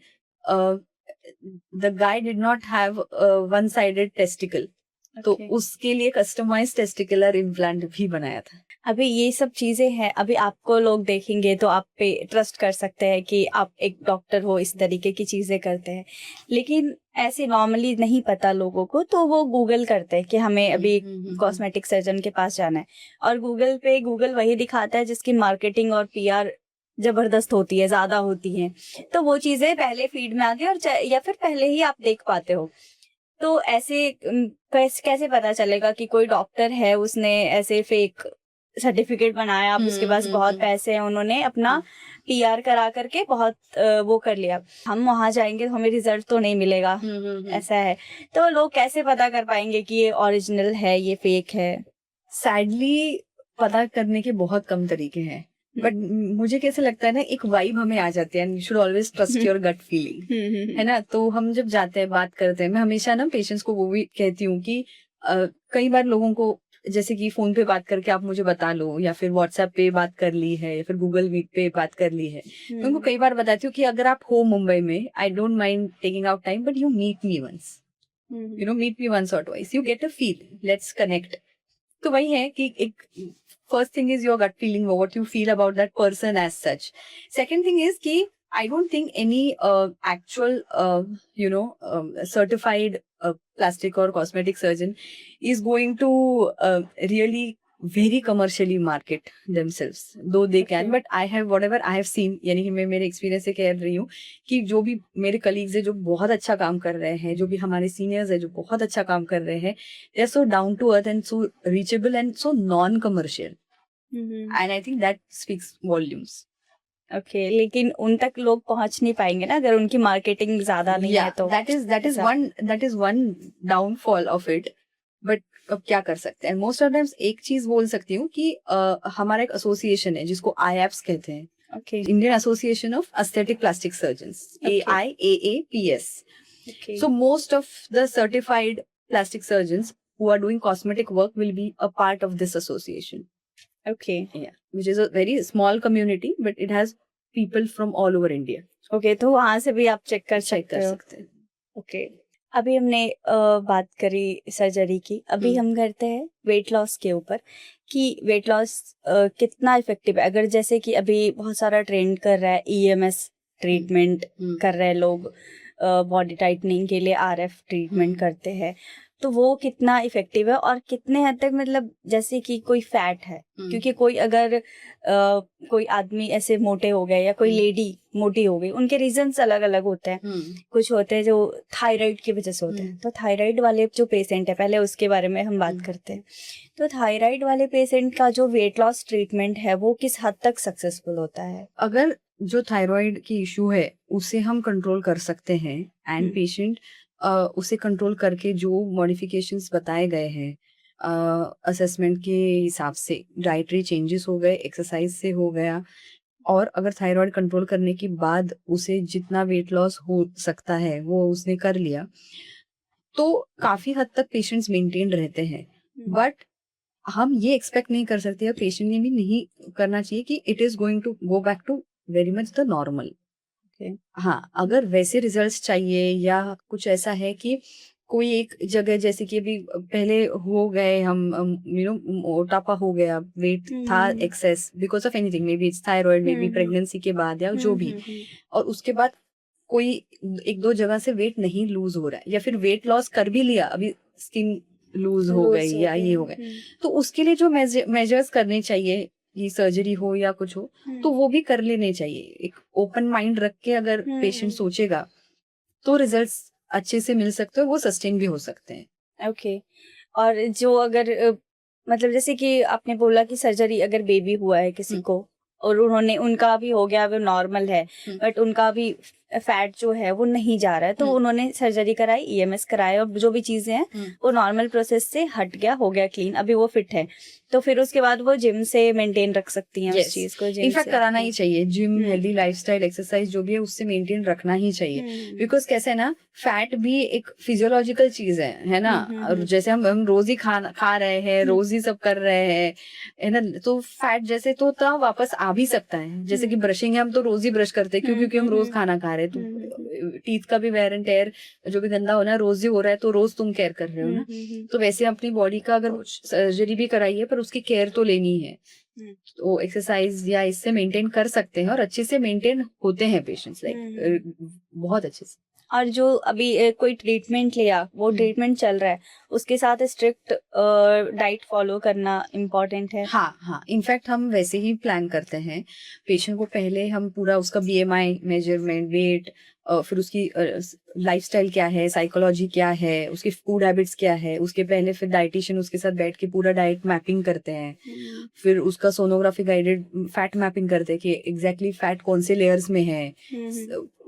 the guy did not have one sided testicle, तो उसके लिए कस्टमाइज टेस्टिकुलर इम्प्लांट भी बनाया था। अभी ये सब चीजें हैं, अभी आपको लोग देखेंगे तो आप पे ट्रस्ट कर सकते हैं कि आप एक डॉक्टर हो, इस तरीके की चीजें करते हैं, लेकिन ऐसे नॉर्मली नहीं पता लोगों को, तो वो गूगल करते हैं कि हमें अभी कॉस्मेटिक सर्जन के पास जाना है, और गूगल वही दिखाता है जिसकी मार्केटिंग और पीआर जबरदस्त होती है, ज्यादा होती है, तो वो चीजें पहले फीड में आती है, और या फिर पहले ही आप देख पाते हो। तो ऐसे कैसे पता चलेगा कि कोई डॉक्टर है, उसने ऐसे फेक सर्टिफिकेट बनाया, अब उसके पास बहुत पैसे हैं, उन्होंने अपना पीआर करा करके बहुत वो कर लिया, हम वहां जाएंगे तो हमें रिजल्ट तो नहीं मिलेगा, ऐसा है, तो लोग कैसे पता कर पाएंगे कि ये ओरिजिनल है, ये फेक है? सैडली पता करने के बहुत कम तरीके हैं, बट मुझे कैसे लगता है ना, एक वाइब हमें आ जाती है, you should always trust your gut feeling, है ना। तो हम जब जाते हैं, बात करते हैं, मैं हमेशा ना पेशेंट्स को वो भी कहती हूँ कि कई बार लोगों को, जैसे कि फोन पे बात करके आप मुझे बता लो, या फिर व्हाट्सएप पे बात कर ली है, या फिर गूगल मीट पे बात कर ली है, मैं उनको कई बार बताती हूँ कि अगर आप हो मुंबई में, I don't mind taking out time, but you meet me once, you know, meet me once और twice, you get a feel, let's connect. तो वही है कि एक first thing is your gut feeling, what you feel about that person as such. Second thing is कि I don't think any actual you know certified plastic or cosmetic surgeon is going to really very commercially market themselves, though they can, but I have whatever I have seen, यानी कि मैं मेरे experience से कह रही हूँ कि जो भी मेरे कलीग्स है जो बहुत अच्छा काम कर रहे हैं, जो भी हमारे सीनियर्स है जो बहुत अच्छा काम कर रहे हैं, they are so down to earth and so reachable and so non commercial, and I think that speaks volumes. Okay लेकिन उन तक लोग पहुंच नहीं पाएंगे ना, अगर उनकी मार्केटिंग ज्यादा नहीं है तो। that is one downfall of it, but अब क्या कर सकते हैं। मोस्ट ऑफ टाइम्स एक चीज बोल सकती हूँ कि हमारा एक एसोसिएशन है जिसको IAPS कहते हैं, Indian association of aesthetic plastic surgeons, AIAAPS. So most of the certified plastic surgeons who are doing cosmetic work will be a part of this association. Okay. Yeah, which is a very small community, but it has people from all over India. Okay, तो वहाँ से भी आप check कर सकते हैं। Okay. अभी हमने बात करी सर्जरी की, अभी हम करते हैं वेट लॉस के ऊपर, कि वेट लॉस कितना इफेक्टिव है। अगर जैसे कि अभी बहुत सारा ट्रेंड कर रहा है, EMS ट्रीटमेंट कर रहे हैं लोग, बॉडी टाइटनिंग के लिए RF ट्रीटमेंट करते हैं, तो वो कितना इफेक्टिव है और कितने हद तक, मतलब जैसे कि कोई फैट है, क्योंकि कोई अगर कोई आदमी ऐसे मोटे हो गए या कोई लेडी मोटी हो गई, उनके रीजंस अलग अलग होते हैं। कुछ होते हैं जो थायराइड की वजह से होते हैं, तो थायराइड वाले जो पेशेंट है, पहले उसके बारे में हम बात करते हैं। तो थायराइड वाले पेशेंट का जो वेट लॉस ट्रीटमेंट है वो किस हद तक सक्सेसफुल होता है? अगर जो थायराइड की इशू है उसे हम कंट्रोल कर सकते हैं एंड पेशेंट उसे कंट्रोल करके जो मॉडिफिकेशंस बताए गए हैं असेसमेंट के हिसाब से, डाइटरी चेंजेस हो गए, एक्सरसाइज से हो गया, और अगर थायराइड कंट्रोल करने के बाद उसे जितना वेट लॉस हो सकता है वो उसने कर लिया, तो काफी हद तक पेशेंट्स मेंटेन रहते हैं। बट हम ये एक्सपेक्ट नहीं कर सकते, पेशेंट ने भी नहीं करना चाहिए कि it is going to go back to very much the normal. हाँ, अगर वैसे रिजल्ट्स चाहिए या कुछ ऐसा है कि कोई एक जगह, जैसे कि अभी पहले हो गए हम मोटापा हो गया, वेट था excess because of anything, maybe it's thyroid, maybe pregnancy के बाद या जो भी, और उसके बाद कोई एक दो जगह से वेट नहीं लूज हो रहा है, या फिर वेट लॉस कर भी लिया, अभी स्किन लूज हो गई या ये हो गए, तो उसके लिए जो मेजर्स करने चाहिए, ये सर्जरी हो या कुछ हो, तो वो भी कर लेने चाहिए। एक ओपन माइंड रख के अगर पेशेंट सोचेगा तो रिजल्ट्स अच्छे से मिल सकते हैं, वो सस्टेन भी हो सकते हैं। ओके। और जो अगर मतलब जैसे कि आपने बोला कि सर्जरी अगर बेबी हुआ है किसी को और उनका भी हो गया, वो नॉर्मल है, बट उनका भी फैट जो है वो नहीं जा रहा है, तो उन्होंने सर्जरी कराई, ईएमएस कराया, और जो भी चीजें हैं वो नॉर्मल प्रोसेस से हट गया, हो गया क्लीन, अभी वो फिट है, तो फिर उसके बाद वो जिम से मेंटेन रख सकती हैं उस चीज को। इनफैक्ट कराना ही चाहिए, जिम, हेल्दी लाइफस्टाइल, एक्सरसाइज जो भी है उससे मेंटेन रखना ही चाहिए, बिकॉज कैसे है ना, फैट भी एक फिजियोलॉजिकल चीज है ना, और जैसे हम रोज ही खा रहे हैं, रोज ही सब कर रहे हैं, है ना, तो फैट जैसे तो वापस आ भी सकता है। जैसे कि ब्रशिंग है, हम तो रोज ही ब्रश करते हैं क्योंकि हम रोज खाना खा रहे हैं, तो टीथ का भी वेयर एंड टेयर जो भी गंदा होना है रोज ही हो रहा है, तो रोज तुम केयर कर रहे हो ना, तो वैसे अपनी बॉडी का अगर सर्जरी भी कराई है पर उसकी केयर तो लेनी है, तो एक्सरसाइज या इससे मेंटेन कर सकते हैं, और अच्छे से मेंटेन होते हैं पेशेंट्स, लाइक बहुत अच्छे से। और जो अभी कोई ट्रीटमेंट लिया, वो ट्रीटमेंट चल रहा है, उसके साथ स्ट्रिक्ट डाइट फॉलो करना इम्पोर्टेंट है। हाँ, इनफैक्ट हम वैसे ही प्लान करते हैं। पेशेंट को पहले हम पूरा उसका बीएमआई मेजरमेंट, वेट, फिर उसकी लाइफस्टाइल क्या है, साइकोलॉजी क्या है, उसकी फूड हैबिट्स क्या है, उसके पहले फिर डाइटिशियन उसके साथ बैठ के पूरा डाइट मैपिंग करते हैं, फिर उसका सोनोग्राफी गाइडेड फैट मैपिंग करते हैं कि एग्जैक्टली फैट कौन से लेयर्स में है,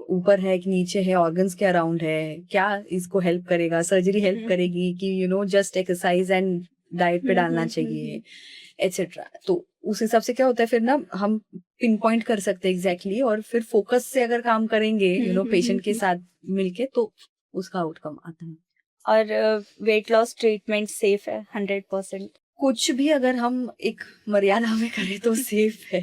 ऊपर है कि नीचे है, ऑर्गन्स के अराउंड है, क्या इसको हेल्प करेगा, सर्जरी हेल्प करेगी कि जस्ट एक्सरसाइज एंड डाइट पे डालना चाहिए, एटसेट्रा। तो उस हिसाब से क्या होता है, फिर ना हम पिन पॉइंट कर सकते हैं एग्जैक्टली, और फिर फोकस से अगर काम करेंगे पेशेंट के साथ मिलके, तो उसका आउटकम आता है। और वेट लॉस ट्रीटमेंट सेफ है 100%? कुछ भी अगर हम एक मर्यादा में करें तो सेफ है।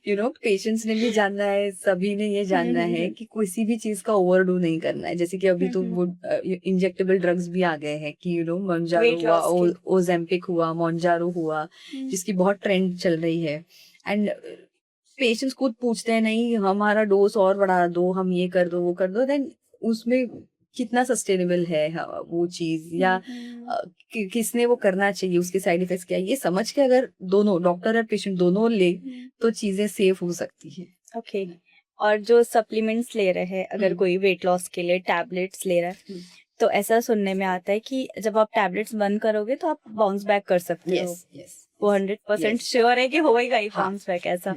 पेशेंट्स ने भी जानना है, सभी ने ये जानना है कि किसी भी चीज का ओवरडू नहीं करना है। जैसे कि अभी तो वो इंजेक्टेबल ड्रग्स भी आ गए हैं कि मोंजारो हुआ, ओजेम्पिक हुआ, मोंजारो हुआ, जिसकी बहुत ट्रेंड चल रही है, एंड पेशेंट्स खुद पूछते हैं, नहीं हमारा डोज और बढ़ा दो, हम ये कर दो, वो कर दो, देन उसमें कितना सस्टेनेबल है वो चीज, या किसने वो करना चाहिए, उसके साइड इफेक्ट्स क्या है, ये समझ के अगर दोनों डॉक्टर और पेशेंट दोनों ले तो चीजें सेफ हो सकती है। ओके। और जो सप्लीमेंट्स ले रहे हैं, अगर कोई वेट लॉस के लिए टैबलेट्स ले रहा है, तो ऐसा सुनने में आता है कि जब आप टैबलेट्स बंद करोगे तो आप बाउंस बैक कर सकते हो। वो 100% श्योर है कि होएगा ही बाउंस बैक, ऐसा?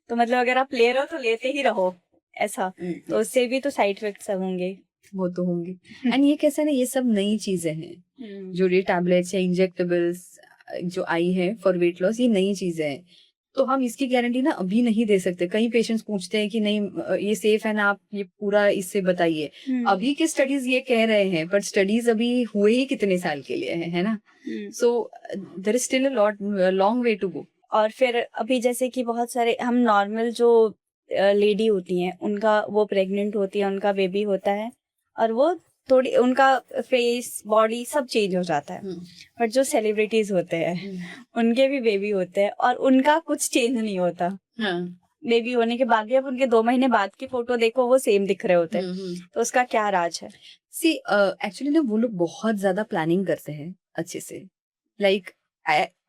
तो मतलब अगर आप ले रहे हो तो लेते ही रहो, ऐसा? तो उससे भी तो साइड इफेक्ट्स होंगे। वो तो होंगे। एंड ये कैसे ना, ये सब नई चीजें हैं, जो ये टैबलेट्स या इंजेक्टेबल्स जो आई है फॉर वेट लॉस, ये नई चीजें हैं, तो हम इसकी गारंटी ना अभी नहीं दे सकते। कई पेशेंट्स पूछते हैं कि नहीं ये सेफ है ना, आप ये पूरा इससे बताइए। अभी के स्टडीज ये कह रहे हैं, पर स्टडीज अभी हुए ही कितने साल के लिए है ना, so there is still a long way to go. और फिर अभी जैसे कि बहुत सारे हम नॉर्मल जो लेडी होती हैं, उनका वो प्रेग्नेंट होती है, उनका बेबी होता है, और वो थोड़ी उनका फेस, बॉडी सब चेंज हो जाता है, बट जो सेलिब्रिटीज होते हैं उनके भी बेबी होते हैं और उनका कुछ चेंज नहीं होता। बेबी होने के बाद भी आप उनके 2 महीने बाद की फोटो देखो वो सेम दिख रहे होते हैं, तो उसका क्या राज है? सी एक्चुअली ना वो लोग बहुत ज्यादा प्लानिंग करते हैं अच्छे से, लाइक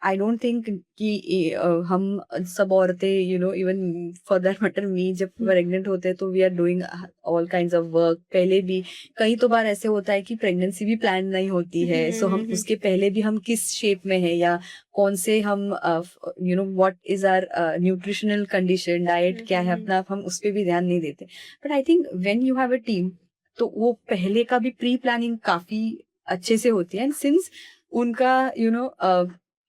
आई डोंट थिंक कि हम सब औरतें even for that matter me जब प्रेग्नेंट होते हैं तो we are doing all kinds of work पहले भी। कई तो बार ऐसे होता है कि प्रेगनेंसी भी प्लान नहीं होती है, सो हम उसके पहले भी हम किस शेप में है या कौन से हम what is our nutritional condition, diet क्या है अपना, हम उस पर भी ध्यान नहीं देते। But I think when you have a team तो वो पहले का भी प्री प्लानिंग काफी अच्छे से होती है, एंड सिंस उनका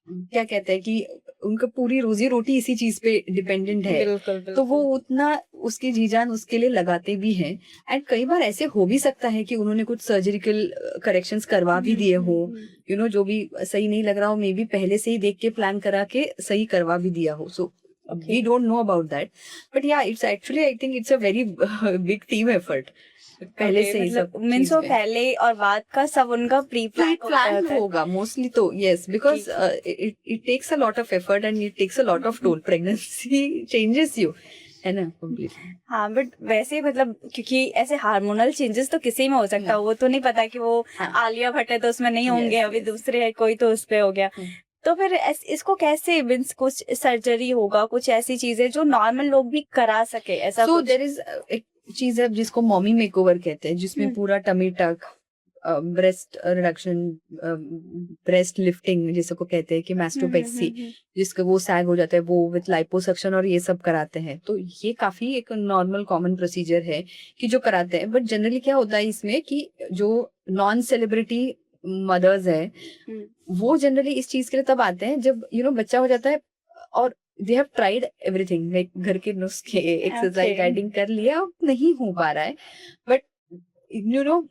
क्या कहते हैं कि उनका पूरी रोजी रोटी इसी चीज पे डिपेंडेंट है, बिल्कुल, बिल्कुल। तो वो उतना उसकी जी जान उसके लिए लगाते भी हैं। एंड कई बार ऐसे हो भी सकता है कि उन्होंने कुछ सर्जिकल करेक्शंस करवा भी दिए हो, जो भी सही नहीं लग रहा हो मे बी पहले से ही देख के प्लान करा के सही करवा भी दिया हो। So we don't know about that, but yeah it's actually I think it's a very big team effort पहले से ही सब मीन्स वो पहले और बाद का सब उनका प्री प्लान होगा मोस्टली, तो yes, because it takes a lot of effort and it takes a lot of toll, pregnancy changes you, है ना, कंप्लीटली। हाँ, बट वैसे मतलब क्योंकि ऐसे हार्मोनल चेंजेस तो किसी में हो सकता है, वो तो नहीं पता कि वो आलिया भट्ट है तो उसमें नहीं होंगे, अभी दूसरे है कोई तो उस पे हो गया। तो फिर इसको कैसे मीन्स कुछ सर्जरी होगा, कुछ ऐसी चीजें जो नॉर्मल लोग भी करा सके ऐसा? सो देयर इज एक चीज है जिसको मॉमी मेकओवर कहते हैं, जिसमें पूरा tummy tuck, breast reduction, breast lifting जिसे को कहते हैं कि मैस्टोपेक्सी, जिसका वो सैग हो जाता है वो विथ लाइपोसक्शन और ये सब कराते हैं। तो ये काफी एक नॉर्मल कॉमन प्रोसीजर है कि जो कराते हैं। बट जनरली क्या होता है इसमें कि जो नॉन सेलिब्रिटी मदर्स है वो जनरली इस चीज के लिए तब आते हैं जब बच्चा हो जाता है और they have tried everything, like घर के नुस्खे, एक्सरसाइज, डाइटिंग कर लिया, अब नहीं हो पा रहा है, बट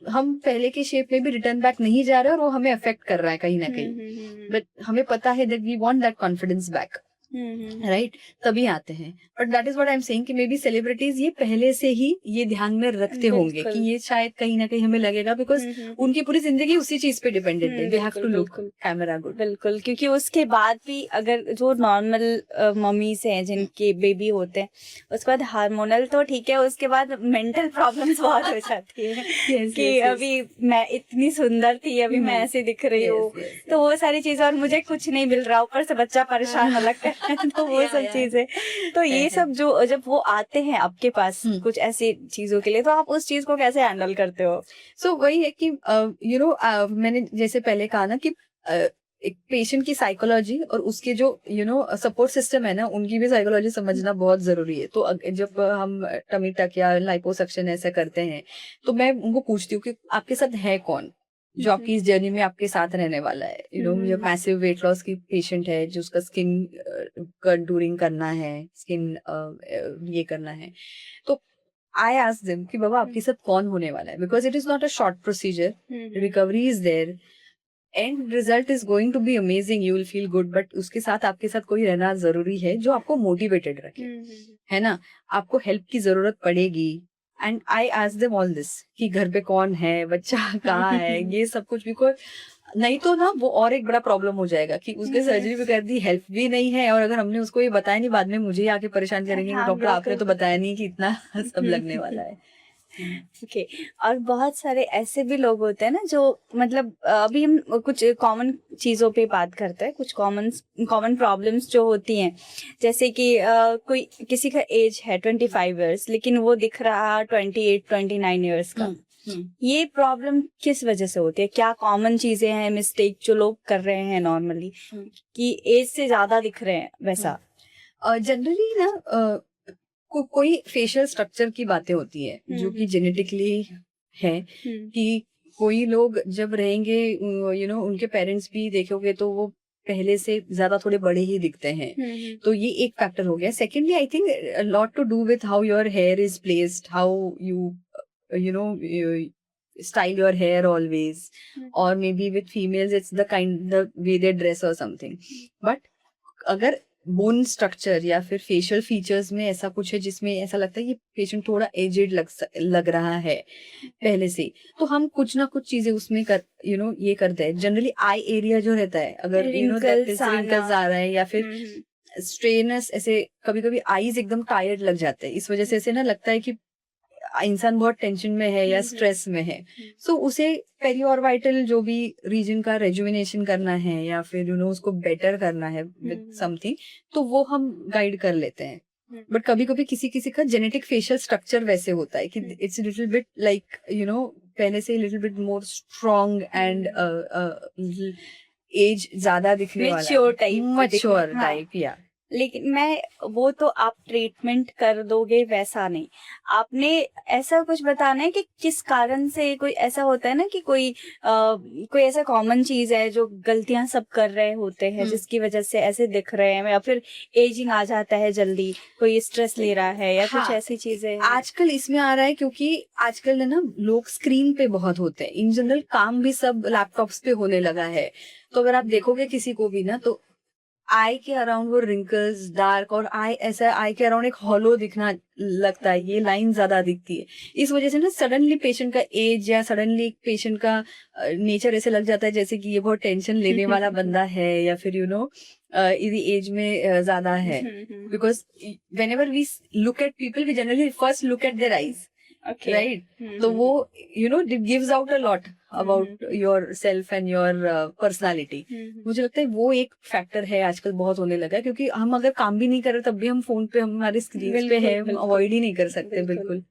हम पहले के शेप में भी रिटर्न बैक नहीं जा रहे और वो हमें अफेक्ट कर रहा है कहीं ना कहीं, बट हमें पता है that we want that confidence back, right, तभी आते हैं। But that is what I am saying कि मे बी सेलिब्रिटीज ये पहले से ही ये ध्यान में रखते होंगे कि ये शायद कहीं ना कहीं हमें लगेगा, बिकॉज उनकी पूरी जिंदगी उसी चीज पे डिपेंडेंट है, they have to look camera good. बिल्कुल, क्योंकि उसके बाद भी अगर जो नॉर्मल मम्मीज हैं जिनके बेबी होते हैं उसके बाद हार्मोनल तो ठीक है, उसके बाद मेंटल प्रॉब्लम्स बहुत हो जाती है कि अभी मैं इतनी सुंदर थी, अभी मैं ऐसे दिख रही हूँ, तो वो सारी चीजें, और मुझे कुछ नहीं मिल रहा, ऊपर से बच्चा परेशान अलग है तो वो सब चीजें, तो ये सब जो जब वो आते हैं आपके पास कुछ ऐसी चीजों के लिए, तो आप उस चीज को कैसे हैंडल करते हो? सो वही है कि मैंने जैसे पहले कहा ना कि एक पेशेंट की साइकोलॉजी और उसके जो सपोर्ट सिस्टम है ना, उनकी भी साइकोलॉजी समझना बहुत जरूरी है। तो जब हम टमी टक या लाइपोसक्शन ऐसा करते हैं तो मैं उनको पूछती हूँ कि आपके साथ है कौन जो आपकी इस जर्नी में आपके साथ रहने वाला है। जो मैसिव वेट लॉस की पेशेंट है, जो उसका स्किन कंटूरिंग करना है, स्किन ये करना है, तो आई आस्क देम कि बाबा आपके साथ कौन होने वाला है, because it is not a short procedure, recovery is there, and result is going to be amazing, you will feel good, but उसके साथ आपके साथ कोई रहना जरूरी है जो आपको मोटिवेटेड रखे, है ना, आपको हेल्प की जरूरत पड़ेगी। And I ask them all this कि घर पे कौन है, बच्चा कहाँ है, ये सब कुछ, बिकॉज नहीं तो ना वो और एक बड़ा प्रॉब्लम हो जाएगा कि उसके सर्जरी भी कर दी, हेल्प भी नहीं है, और अगर हमने उसको ये बताया नहीं, बाद में मुझे आके परेशान करेंगे कि डॉक्टर आपने तो बताया नहीं कि इतना सब लगने वाला है। ओके, और बहुत सारे ऐसे भी लोग होते हैं ना जो मतलब अभी हम कुछ कॉमन चीजों पे बात करते हैं, कुछ कॉमन प्रॉब्लम्स जो होती हैं, जैसे कि कोई किसी का एज है 25 इयर्स लेकिन वो दिख रहा 28-29 इयर्स का, ये प्रॉब्लम किस वजह से होती है? क्या कॉमन चीजें हैं, मिस्टेक जो लोग कर रहे हैं नॉर्मली कि एज से ज्यादा दिख रहे हैं वैसा? जनरली ना कोई फेशियल स्ट्रक्चर की बातें होती है जो कि जेनेटिकली है, कि कोई लोग जब रहेंगे उनके पेरेंट्स भी देखोगे तो वो पहले से ज्यादा थोड़े बड़े ही दिखते हैं, तो ये एक फैक्टर हो गया। Secondly I think lot to do with how your hair is placed, how you style your hair always, or maybe with females it's the way they dress or something, but अगर bone structure या फिर facial features में ऐसा कुछ है जिसमें ऐसा लगता है कि पेशेंट थोड़ा एजेड लग रहा है पहले से, तो हम कुछ ना कुछ चीजें उसमें कर ये करते हैं। जनरली आई एरिया जो रहता है, अगर रिंकल्स आ रहा है या फिर स्ट्रेनस, ऐसे कभी कभी आईज एकदम टायर्ड लग जाते हैं, इस वजह से ऐसे ना लगता है कि इंसान बहुत टेंशन में है या स्ट्रेस में है। सो उसे पेरिऑर्बिटल जो भी रीजन का रेजुविनेशन करना है या फिर उसको बेटर करना है विद समथिंग, तो वो हम गाइड कर लेते हैं। बट कभी कभी किसी किसी का जेनेटिक फेशियल स्ट्रक्चर वैसे होता है कि इट्स लिटिल बिट लाइक पहले से little bit more strong and age ज्यादा दिखने वाला, मैच्योर टाइप या। लेकिन मैं वो तो आप ट्रीटमेंट कर दोगे वैसा नहीं, आपने ऐसा कुछ बताना है कि किस कारण से कोई ऐसा होता है ना कि कोई ऐसा कॉमन चीज है जो गलतियां सब कर रहे होते हैं जिसकी वजह से ऐसे दिख रहे हैं, या फिर एजिंग आ जाता है जल्दी, कोई स्ट्रेस ले रहा है या कुछ ऐसी चीजें आजकल इसमें आ रहा है क्योंकि आजकल ना लोग स्क्रीन पे बहुत होते हैं, इन जनरल काम भी सब लैपटॉप्स पे होने लगा है। तो अगर आप देखोगे किसी को भी ना, तो आई के अराउंड वो रिंकल्स, डार्क, और आई के अराउंड एक हॉलो दिखना लगता है, ये लाइन ज्यादा दिखती है। इस वजह से ना सडनली पेशेंट का एज या सडनली पेशेंट का नेचर ऐसे लग जाता है जैसे कि ये बहुत टेंशन लेने वाला बंदा है, या फिर इसी एज में ज्यादा है। Because whenever we look at people, we generally first look at their eyes, right? तो वो it gives out a lot about yourself and your personality. मुझे लगता है वो एक फैक्टर है आजकल बहुत होने लगा है, क्योंकि हम अगर काम भी नहीं कर रहे तब भी हम फोन पे, हमारे स्क्रीन पे है, हम अवॉइड ही नहीं कर सकते। बिल्कुल।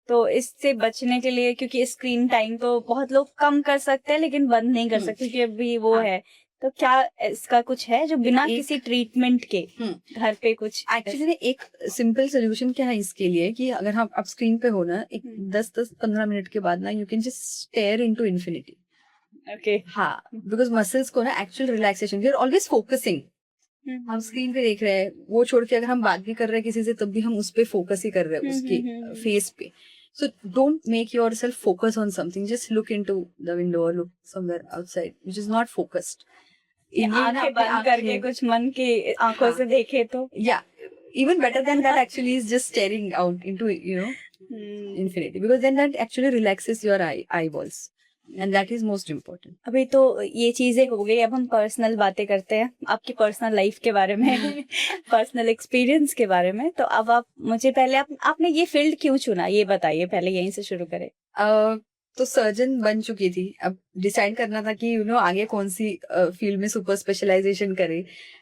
तो इससे बचने के लिए, क्योंकि स्क्रीन टाइम तो बहुत लोग कम कर सकते हैं लेकिन बंद नहीं कर सकते क्योंकि अभी वो है, तो क्या इसका कुछ है जो बिना किसी ट्रीटमेंट के घर पे कुछ? एक्चुअली एक सिंपल सोल्यूशन क्या है इसके लिए कि अगर हम आप स्क्रीन पे हो ना, एक 10-15 मिनट के बाद ना, you can just stare into infinity. Okay. हाँ, बिकॉज मसल्स को ना actual relaxation, we are always focusing. हम स्क्रीन पे देख रहे हैं, वो छोड़ के अगर हम बात भी कर रहे हैं किसी से तब भी हम उस पे फोकस ही कर रहे हैं, उसके फेस पे। So don't make yourself focus on something. Just look into the window or look somewhere outside, which is not focused. आंखें बंद करके कुछ मन की आंखों से देखे तो even better than that actually is just staring out into infinity, because then that actually relaxes your eyeballs, and that is most important. अभी तो ये चीजें हो गई, अब हम पर्सनल बातें करते हैं, आपकी पर्सनल लाइफ के बारे में, पर्सनल एक्सपीरियंस के बारे में। तो अब आप मुझे पहले आपने ये फील्ड क्यों चुना, ये बताइए, पहले यहीं से शुरू करें। तो सर्जन बन चुकी थी, अब डिसाइड करना था कि आगे कौन सी फील्ड में सुपर स्पेशलाइजेशन करे।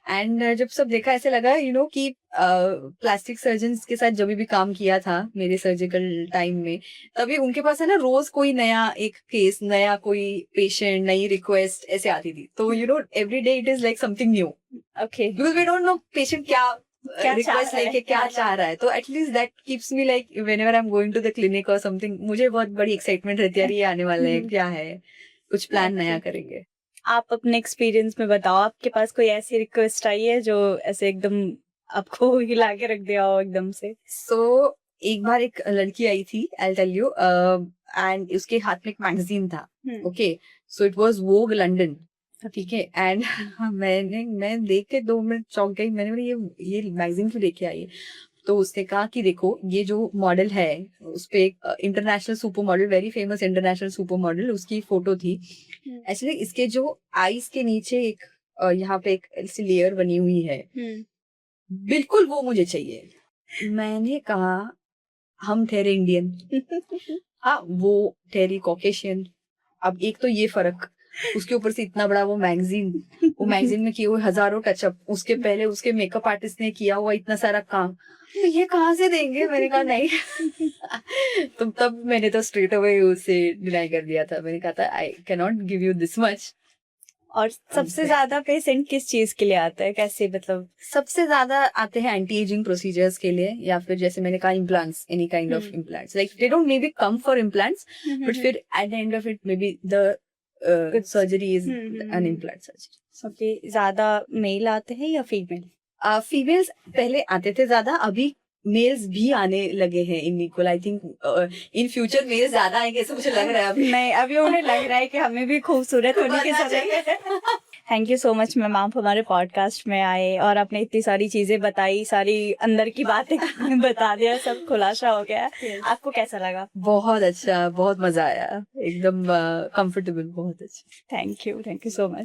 एंड जब सब देखा, ऐसे लगा कि प्लास्टिक सर्जन के साथ जब भी काम किया था मेरे सर्जिकल टाइम में, तभी उनके पास है ना रोज कोई नया एक केस, नया कोई पेशेंट, नई रिक्वेस्ट ऐसे आती थी। तो every day it is like something new. Okay. Because we don't know patient क्या रिक्वेस्ट लेके क्या चाह रहा है। तो at least that keeps me like whenever I am going to the clinic और समथिंग, मुझे बहुत बड़ी एक्साइटमेंट रहती है, ये आने वाला है, क्या है, कुछ प्लान नया करेंगे। आप अपने एक्सपीरियंस में बताओ, आपके पास कोई ऐसी रिक्वेस्ट आई है जो ऐसे एकदम आपको हिला के रख दिया हो एकदम से? सो एक बार एक लड़की आई थी, आई टेल यू, एंड उसके हाथ में एक मैगजीन था। Okay, so it was Vogue London, ठीक है। एंड मैं देख के 2 मिनट चौंक गई, मैंने बोला ये मैगजीन क्यों लेके आई है? तो उसने कहा कि देखो ये जो मॉडल है उस पे एक international super model, very famous international super model, उसकी फोटो थी। एक्चुअली इसके जो आईज के नीचे एक यहाँ पे एक ऐसी लेयर बनी हुई है, बिल्कुल वो मुझे चाहिए। मैंने कहा हम ठहरे इंडियन, हाँ वो ठहरी कॉकेशियन। अब एक तो ये फर्क, उसके ऊपर से इतना बड़ा वो मैगजीन में किए हुए हजारों टचअप, उसके पहले उसके मेकअप आर्टिस्ट ने किया हुआ इतना सारा काम, तो ये कहाँ से देंगे? मैंने कहा नहीं। तो तब मैंने तो स्ट्रेट अवे उसे डिनाई कर दिया था। मैंने कहा था I can not give you this much. और सबसे ज्यादा पेशेंट किस चीज के लिए आता है, कैसे, मतलब? सबसे ज्यादा आते हैं एंटी एजिंग प्रोसीजर्स के लिए, या फिर जैसे मैंने कहा implants, any kind of implants, like they don't maybe come for implants, but फिर at the end of it maybe the surgery is an implant surgery. Okay, ज्यादा male आते हैं या फीमेल? फीमेल्स पहले आते थे ज्यादा, अभी मेल्स भी आने लगे हैं in equal. I think in future males ज्यादा आएंगे, ऐसा मुझे लग रहा है अभी। नहीं, अभी उन्हें लग रहा है कि हमें भी खूबसूरत होने के समय। Thank you so much ma'am, आप हमारे पॉडकास्ट में आए और आपने इतनी सारी चीजें बताई, सारी अंदर की बातें बता दिया, सब खुलासा हो गया। आपको कैसा लगा? बहुत अच्छा, बहुत मजा आया, एकदम कंफर्टेबल, बहुत अच्छा। Thank you so much.